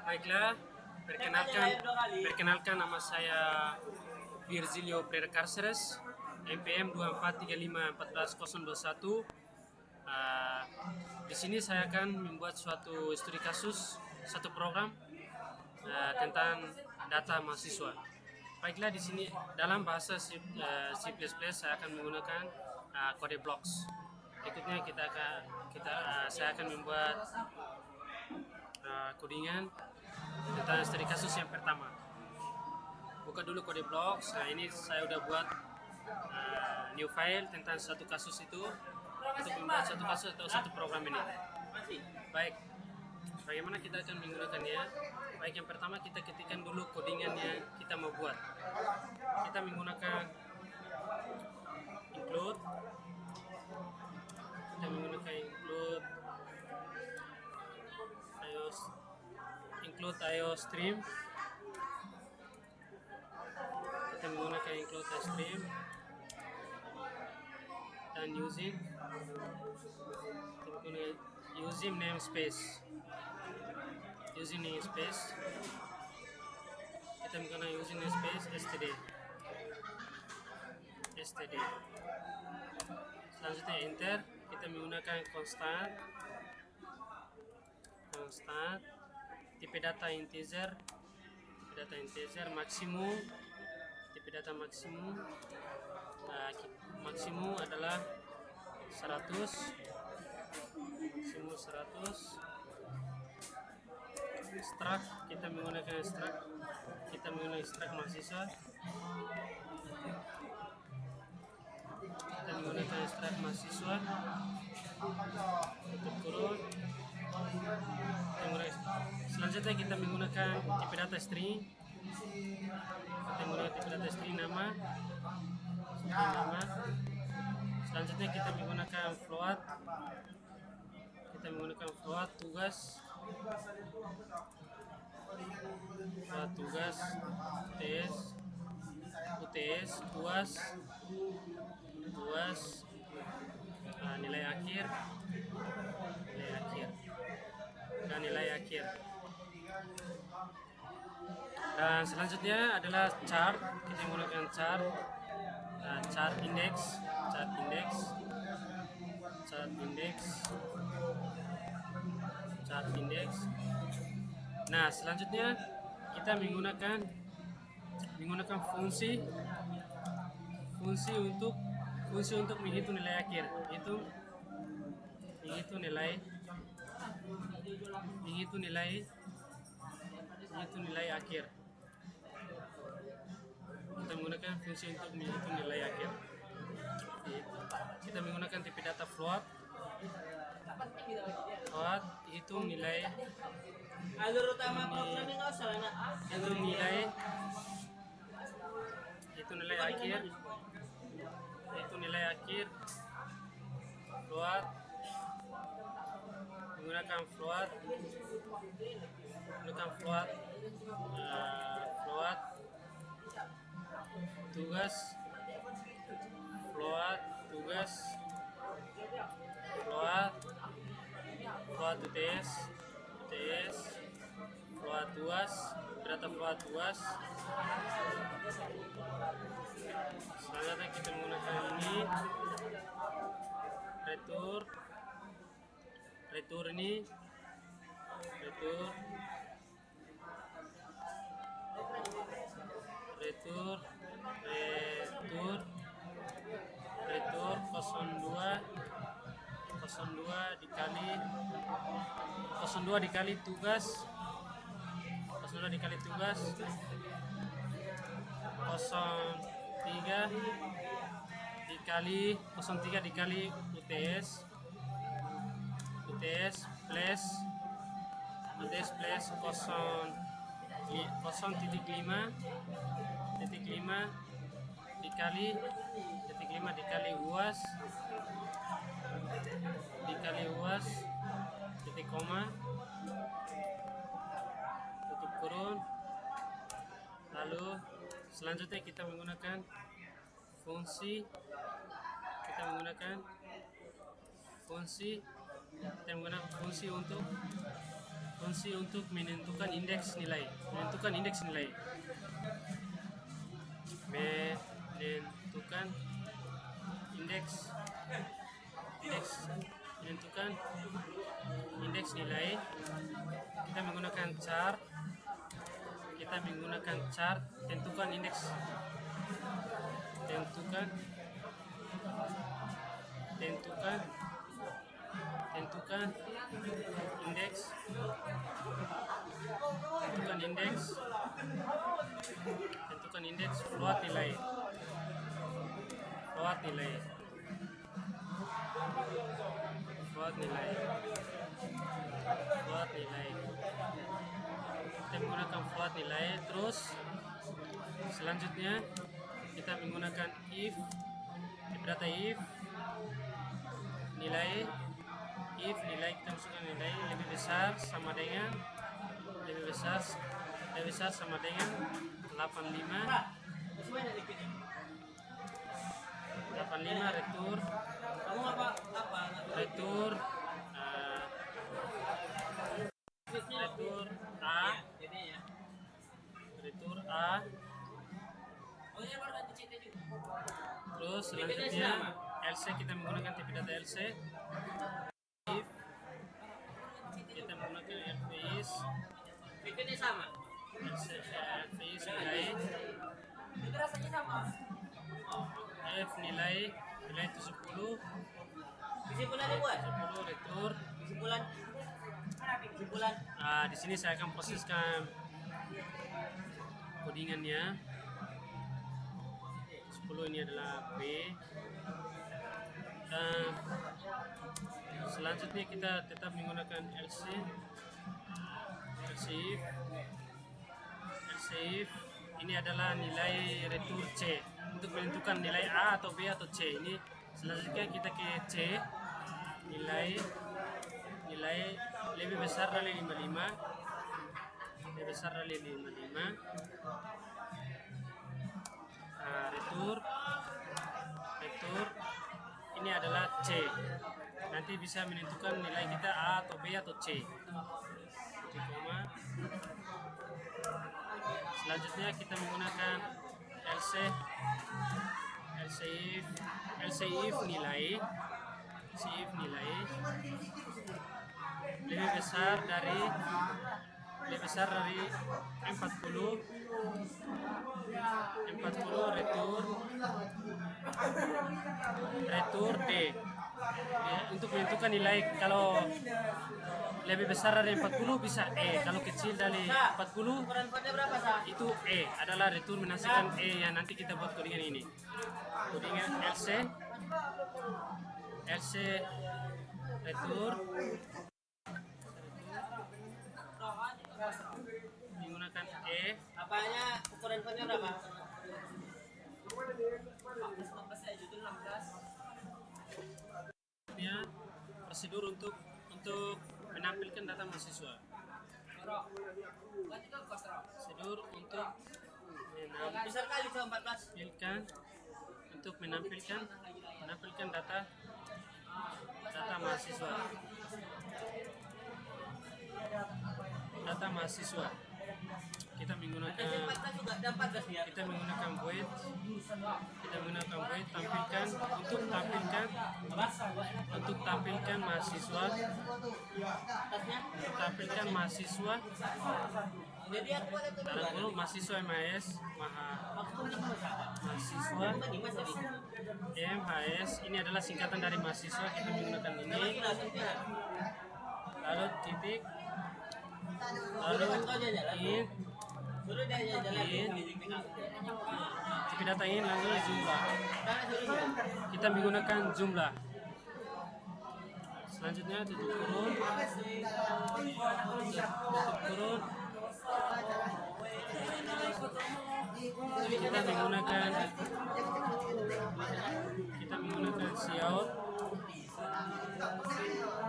Baiklah, perkenalkan nama saya Virgilio Pereira Carceres, NPM 24351401. Di sini saya akan membuat suatu studi kasus, satu program tentang data mahasiswa. Baiklah, di sini dalam bahasa C++ saya akan menggunakan kode blocks. Berikutnya saya akan membuat codingan tentang studi kasus yang pertama. Buka dulu kode blocks. Nah, ini saya udah buat new file tentang satu kasus itu untuk membuat satu kasus atau satu program ini. Baik, bagaimana kita akan menggunakannya? Baik, yang pertama kita ketikkan dulu codingan yang kita mau buat. Kita menggunakan include. Kita menggunakan include IO stream. Kita menggunakan include stream dan using namespace. Kita menggunakan using namespace std. Selanjutnya enter. Kita menggunakan constant tipe data integer maksimum. Tipe data maksimum adalah 100. Struct, kita menggunakan struct mahasiswa. Tutup kurung. Selanjutnya kita menggunakan tipe data string. Nama. Selanjutnya kita menggunakan float. Tugas UTS nilai akhir dan nilai akhir. Dan selanjutnya adalah chart. Kita menggunakan chart index. Nah, selanjutnya kita menggunakan fungsi untuk menghitung nilai akhir. Menghitung nilai akhir. Kita menggunakan fungsi untuk menghitung nilai akhir. Kita menggunakan tipe data float, hitung nilai akhir. Float, menggunakan float tugas UTS float tugas, data float tugas. Selanjutnya kita menggunakan ini return dikali tugas 03 dikali UTS plus 0.5 dikali UAS titik koma, tutup kurung. Lalu selanjutnya kita menggunakan fungsi fungsi untuk menentukan indeks nilai. Menentukan indeks nilai. Menentukan indeks menentukan indeks nilai. Kita menggunakan chart. Tentukan indeks. Tentukan indeks. Tentukan indeks float nilai. Kita menggunakan float nilai. Terus selanjutnya kita menggunakan if nilai kita masukkan nilai lebih besar sama dengan 85 retur A. Terus selanjutnya LC, kita menggunakan tipe data LC. If kita menggunakan LPIS nilai F nilai 70 retur. Di sini saya akan proseskan codingannya. 10 ini adalah B. Dan selanjutnya kita tetap menggunakan LC if ini adalah nilai retur C untuk menentukan nilai A atau B atau C. Ini selanjutnya kita ke C, nilai lebih besar dari 55. Retur ini adalah C. Nanti bisa menentukan nilai kita A atau B atau C. Selanjutnya kita menggunakan LC if nilai lebih besar dari 40 retur D. Untuk menentukan nilai, kalau lebih besar dari 40 bisa E, kalau kecil dari 40 itu E, adalah retur menghasilkan E yang nanti kita buat codingan ini. Codingan LC retur menggunakan E. Apanya ukuran fontnya berapa? Ini prosedur untuk menampilkan data mahasiswa. Prosedur untuk menampilkan data mahasiswa. Kita menggunakan void tampilkan mahasiswa. Mahasiswa MHS ini adalah singkatan dari mahasiswa. Kita menggunakan ini, lalu titik, lalu tipe data ini langsung jumlah. Kita menggunakan jumlah. Selanjutnya tutup kurun. Kita menggunakan cout.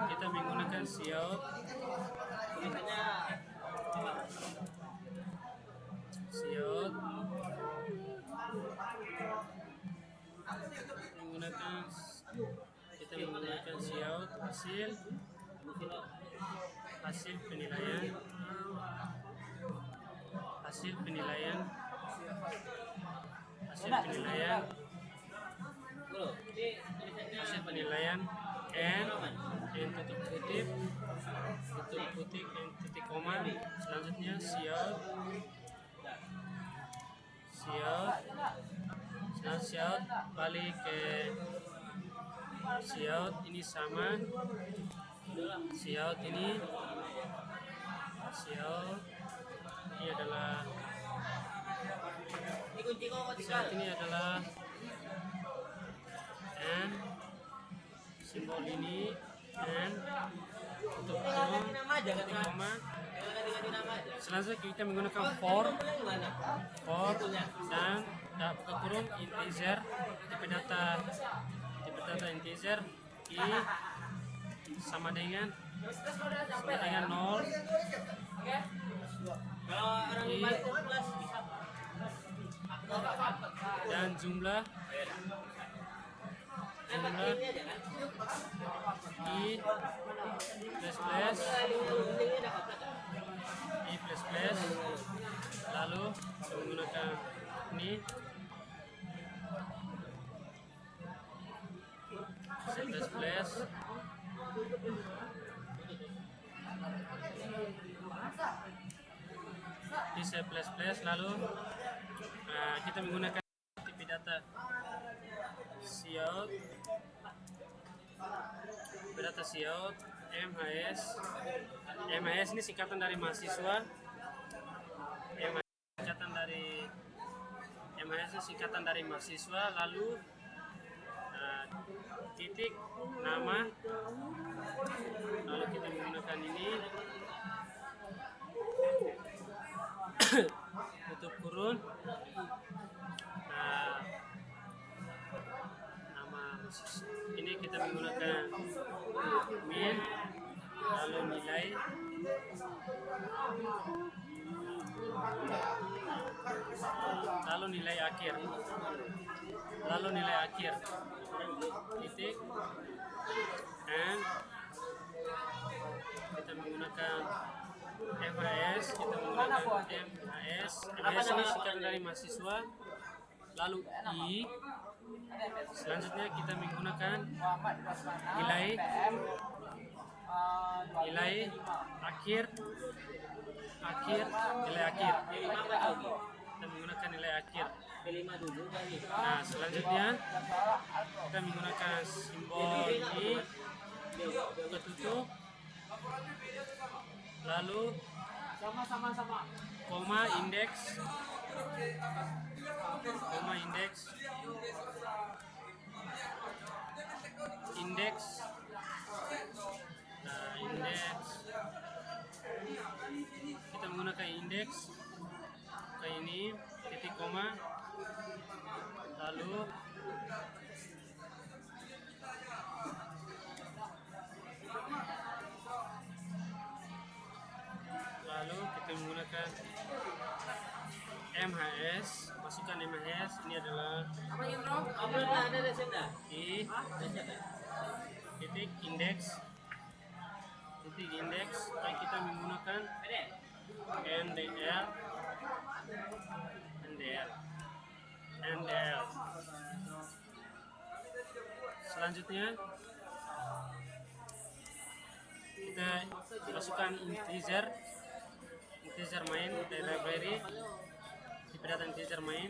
Kita menggunakan cout hasil penilaian. hasil penilaian hasil penilaian Bro, ini tulisannya hasil penilaian n tutup kutip n titik koma, selanjutnya siot balik ke siot ini sama siot ini adalah ini kunci kok siot ini adalah n, simbol ini n tutup kurung ganti nama aja kan, titik koma. ganti nama aja. Selanjutnya kita menggunakan for Gimana? dan buka kurung integer tipe data integer i sama dengan 0 Kalau orang I. balik itu plus bisa. dan jumlah Ini aja kan? i plus lalu menggunakan ini plus bisa plus lalu kita menggunakan tipe data siot MHS ini singkatan dari mahasiswa. MHS ini singkatan dari mahasiswa, lalu titik nama, lalu kita menggunakan ini tutup kurung nama mahasiswa. Ini kita menggunakan min, lalu nilai akhir titik and kita menggunakan MHS ini singkatan dari mahasiswa, lalu I, selanjutnya kita menggunakan nilai akhir kita menggunakan nilai akhir. P5 dulu kali. Nah, selanjutnya kita menggunakan simbol ini ketutup, lalu koma indeks kita menggunakan indeks kayak ini titik koma, lalu kita menggunakan MHS, masukkan MHS, ini adalah Ada resepnya? I titik indeks dan kita menggunakan NDL. Selanjutnya kita masukkan integer main dari library, tipe data integer main,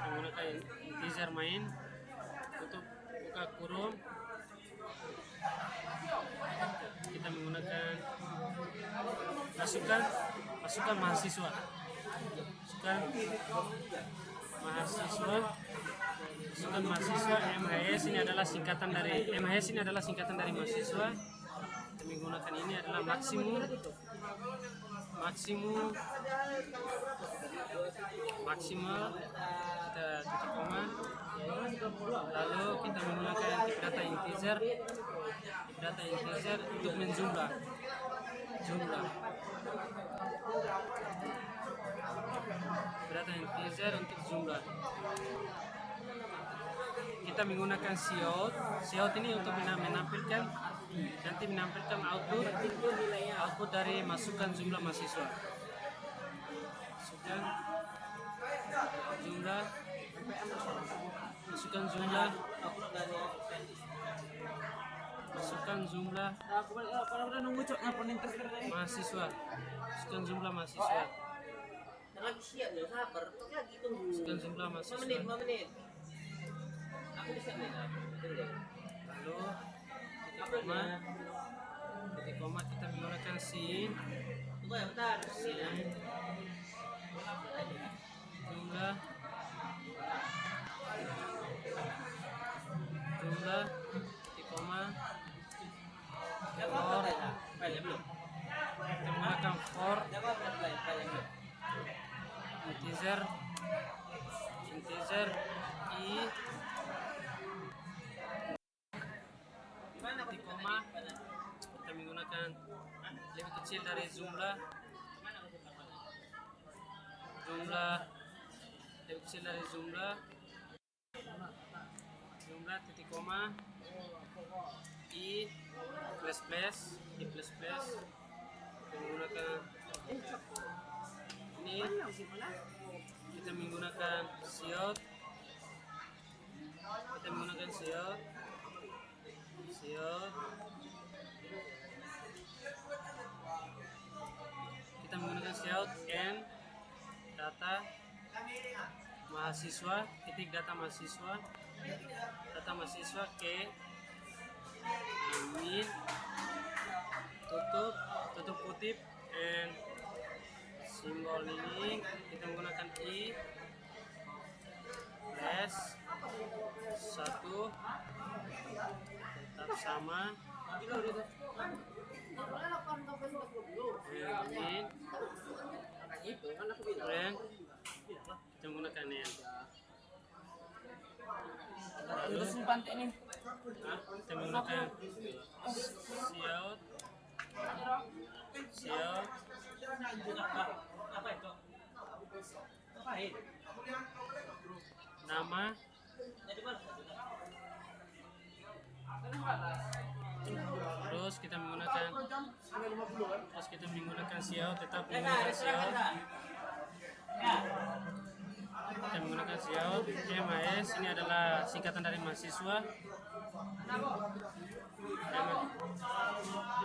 menggunakan integer main, tutup buka kurung, kita menggunakan masukkan mahasiswa MHS ini adalah singkatan dari mahasiswa. Kita menggunakan ini adalah maksimum maksimal, kita titik koma, lalu kita menggunakan tipe data integer untuk menjumlah data integer untuk jumlah. Kita menggunakan siot ini untuk menampilkan nanti nanti menampilkan output dari masukan jumlah mahasiswa. Masukkan jumlah mahasiswa. Masukkan jumlah mahasiswa. Lagi siap ya, sabar. Lagi tunggu. Masukkan jumlah mahasiswa. 5 menit. Aku bisa nih. Lalu titik koma kita menggunakan sin. Tunggu ya, bentar. Jumlah titik koma For. File belum. kita menggunakan for Jawab file belum. integer i Gimana titik koma kita menggunakan lebih kecil dari jumlah lebih kecil dari jumlah titik koma i plus plus kita menggunakan ini kita menggunakan siot kita menggunakan siot n data mahasiswa titik data mahasiswa ke min tutup kutip and simbol ini kita menggunakan i plus 1 tetap sama min dan kita menggunakan n. Terus simpan ini. Kita menggunakan siot Apa itu? nama terus kita menggunakan siot tetap menggunakan siot kita menggunakan siot MAS ini adalah singkatan dari mahasiswa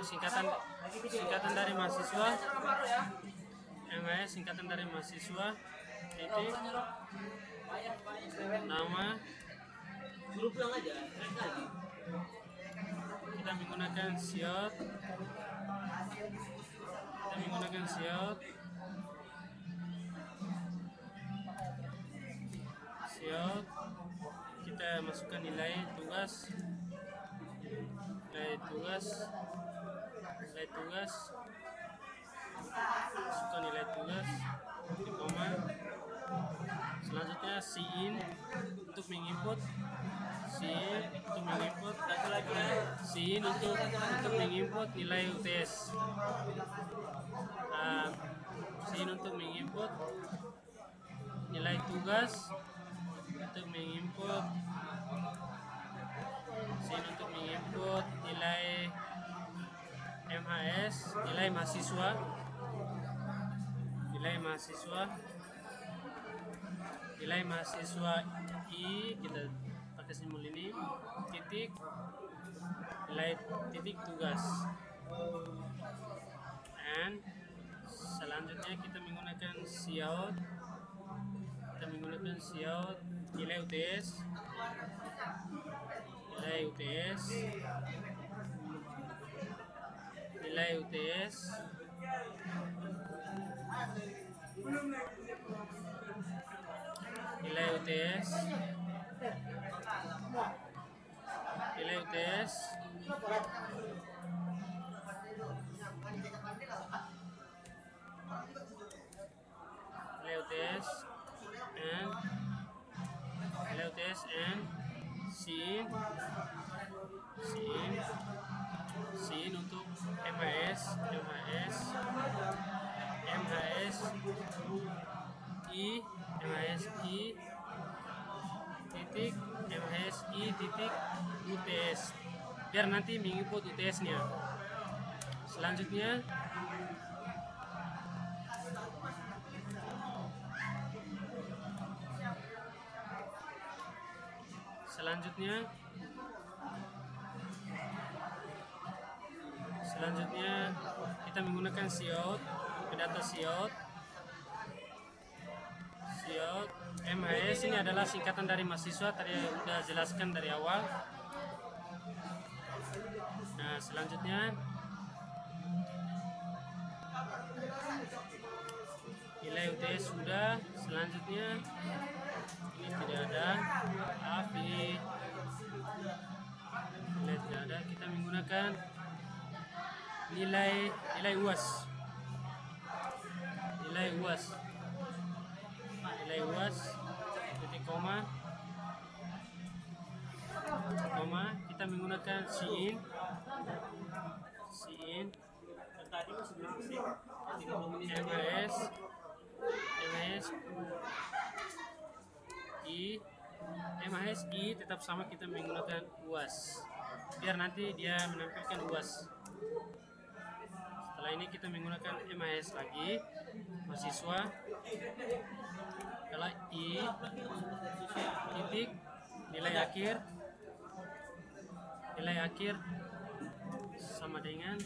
singkatan dari mahasiswa MAS singkatan dari mahasiswa titik nama Suruh pulang aja. Lagi. kita menggunakan siot kita masukkan nilai tugas masukkan nilai tugas di koma selanjutnya sin untuk menginput nilai UTS sin untuk menginput nilai tugas untuk menginput nilai MHS nilai mahasiswa I kita pakai simbol ini titik nilai titik tugas and selanjutnya kita menggunakan siot nilai UTS and sin untuk MHS I titik UTS biar nanti menginput UTS-nya. Selanjutnya selanjutnya kita menggunakan cout, data cout. MHS ini adalah singkatan dari mahasiswa, tadi udah jelaskan dari awal. Nah, selanjutnya nilai UTS sudah. Selanjutnya ini tidak ada, API nilai tidak ada. Kita menggunakan nilai UAS. Titik koma, kita menggunakan CIN MHS I tetap sama, kita menggunakan UAS biar nanti dia menampilkan UAS. Setelah ini kita menggunakan MHS lagi, mahasiswa adalah I titik nilai akhir sama dengan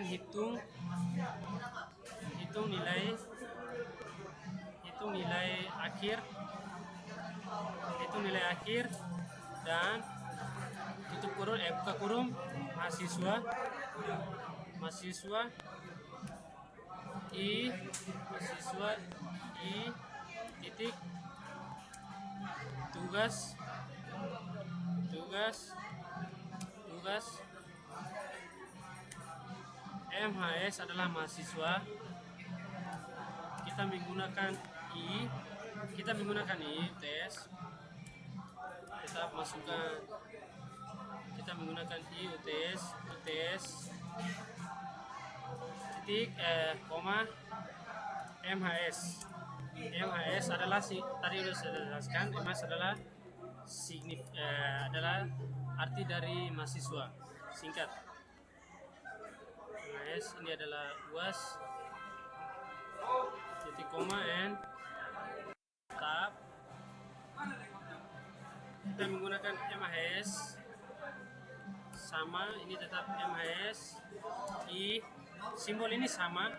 hitung nilai akhir dan tutup kurung buka kurung mahasiswa I titik tugas MHS adalah mahasiswa. Kita menggunakan I tes, tetap masukkan. Kita menggunakan I UTS titik koma MHS adalah tadi sudah saya jelaskan, MHS adalah adalah arti dari mahasiswa, singkat. MHS ini adalah UAS titik koma and tab. Kita menggunakan MHS sama, ini tetap MHS I, simbol ini sama.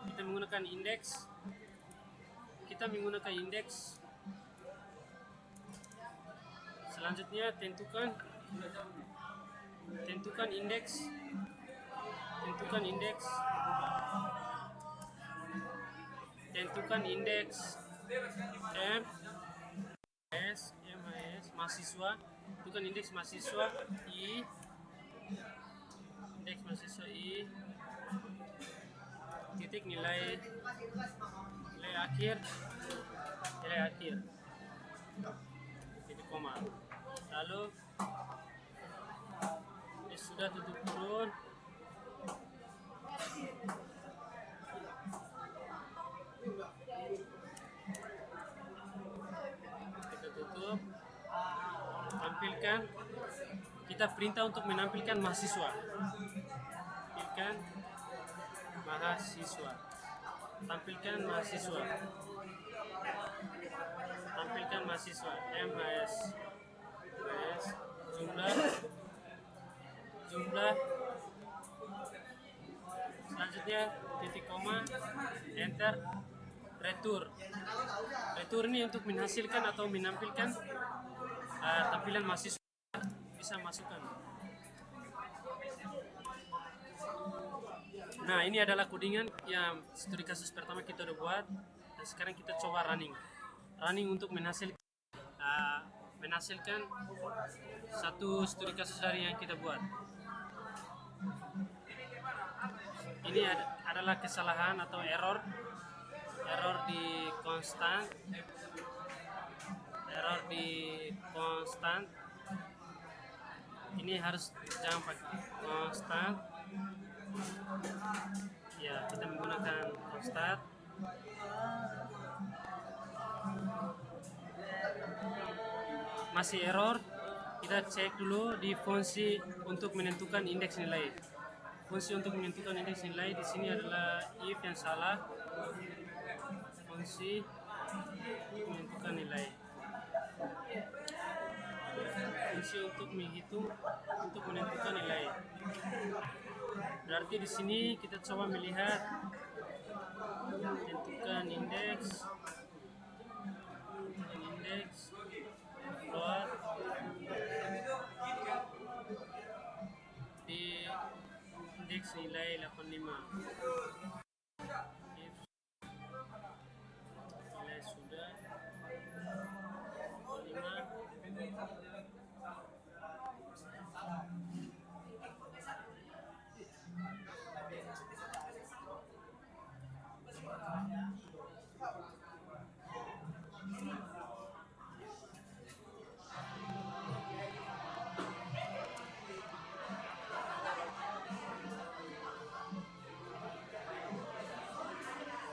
Kita menggunakan indeks, selanjutnya tentukan indeks MHS mahasiswa, tentukan indeks mahasiswa I, titik nilai akhir titik koma, lalu ini sudah tutup kurung. Kita tutup, tampilkan, kita perintah untuk menampilkan mahasiswa, tampilkan mahasiswa MHS jumlah selanjutnya titik koma, enter, retur ini untuk menghasilkan atau menampilkan tampilan mahasiswa, bisa masukkan. Nah, ini adalah codingan yang studi kasus pertama kita udah buat, dan sekarang kita coba running untuk menghasilkan satu studi kasus dari yang kita buat. Ini adalah kesalahan atau error di konstan. Ini harus jangan pakai konstan. Ya, kita menggunakan konstan. masih error, kita cek dulu di fungsi untuk menentukan indeks nilai. Fungsi untuk menentukan indeks nilai di sini adalah if yang salah. Fungsi menentukan nilai. Fungsi untuk menghitung untuk menentukan nilai. Berarti di sini kita coba melihat menentukan indeks float di indeks nilai 85. If nilai sudah 85,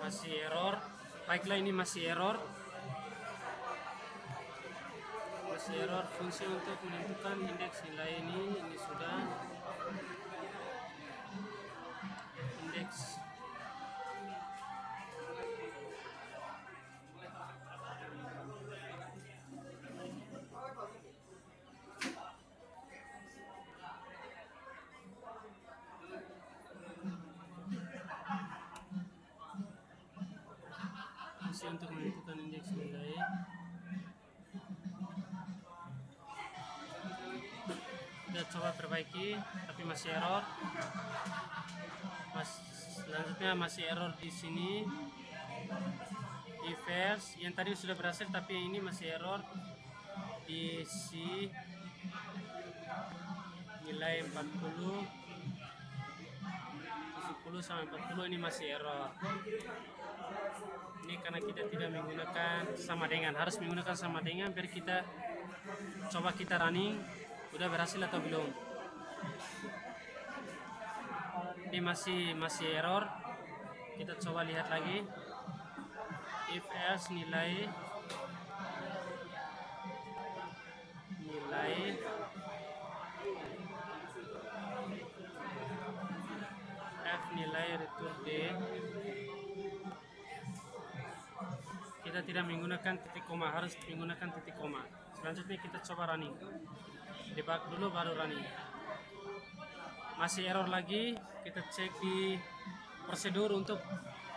masih error. Baiklah, ini masih error. Masih error. Fungsi untuk menentukan indeks nilai ini sudah indeks fungsi untuk menentukan indeks nilai. Kita coba perbaiki, tapi masih error. Selanjutnya masih error di sini. If else yang tadi sudah berhasil, tapi yang ini masih error di si nilai 40, 70 sampai 40 ini masih error. Ini karena kita tidak menggunakan sama dengan, harus menggunakan sama dengan biar kita coba kita running udah berhasil atau belum. Ini masih error. Kita coba lihat lagi. If else nilai F nilai return D. Kita tidak menggunakan titik koma, harus menggunakan titik koma. Selanjutnya kita coba running. Debug dulu baru running. Masih error lagi. Kita cek di prosedur untuk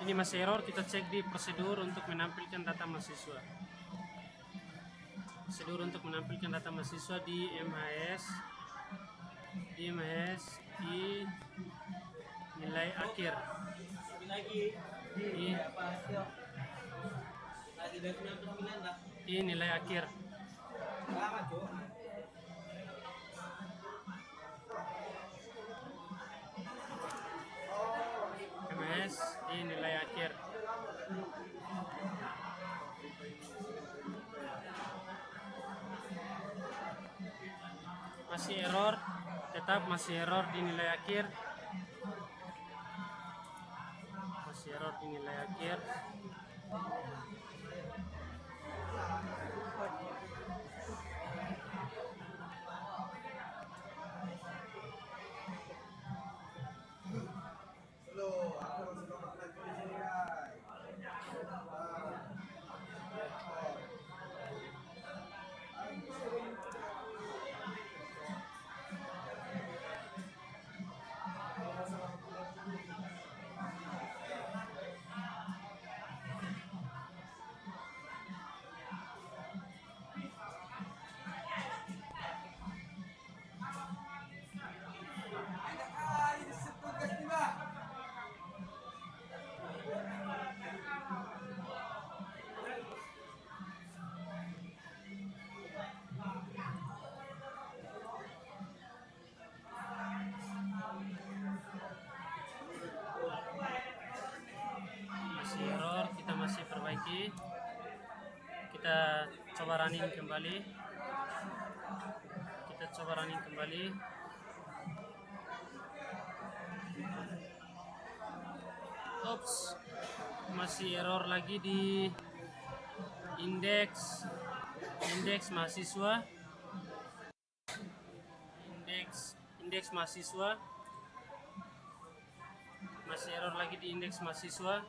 ini masih error. Kita cek di prosedur untuk menampilkan data mahasiswa. Prosedur untuk menampilkan data mahasiswa di MHS. Di nilai akhir. Di nilai akhir. MS di nilai akhir. Masih error, tetap masih error di nilai akhir. Masih error di nilai akhir. Masih perbaiki. Kita coba running kembali. Oops, masih error lagi di indeks mahasiswa. indeks mahasiswa, masih error lagi di indeks mahasiswa.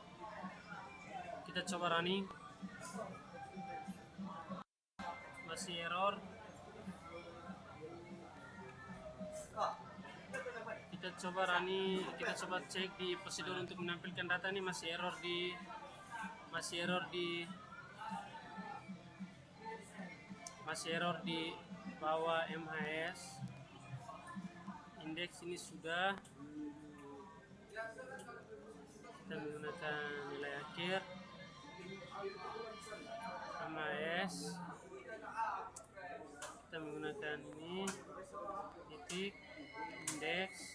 Kita coba running, masih error. Kita coba running, kita coba cek di prosedur untuk menampilkan data nih, masih error di bawah MHS. Indeks ini sudah, kita menggunakan nilai akhir MHS, kita menggunakan ini titik indeks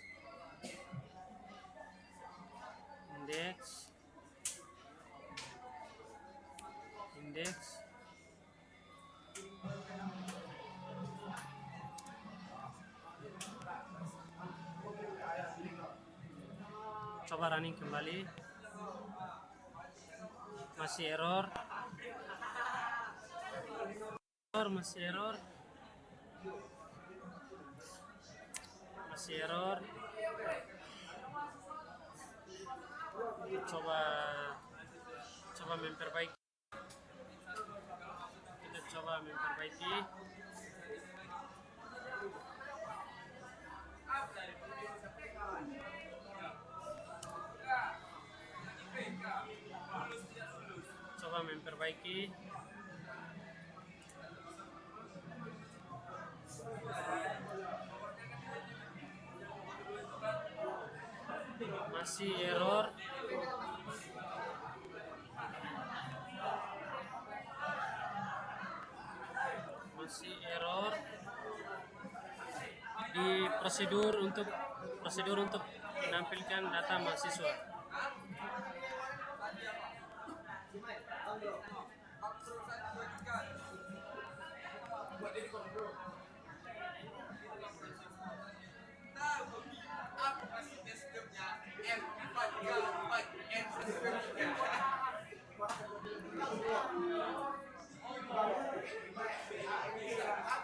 coba running kembali, masih error, masih error. Coba memperbaiki, kita coba memperbaiki. Masih error. Di prosedur untuk menampilkan data mahasiswa.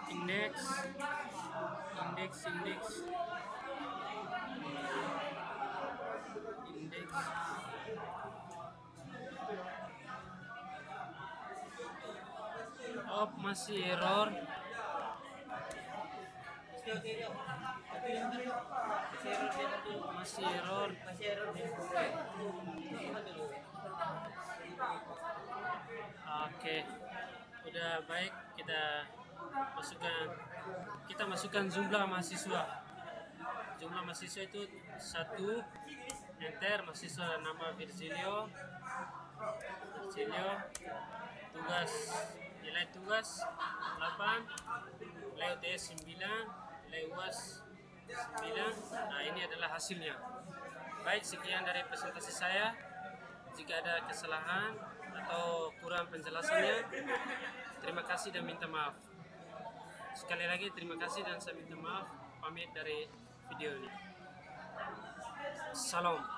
Indeks. Oh, masih error. Oke, udah baik. Kita masukkan jumlah mahasiswa. Jumlah mahasiswa itu 1, enter, mahasiswa nama Virgilio, nilai tugas 8, nilai UTS 9, nilai UAS 9. Nah, ini adalah hasilnya. Baik, sekian dari presentasi saya. Jika ada kesalahan atau kurang penjelasannya, terima kasih dan minta maaf. Sekali lagi terima kasih dan saya minta maaf. Pamit dari video ini. Salam.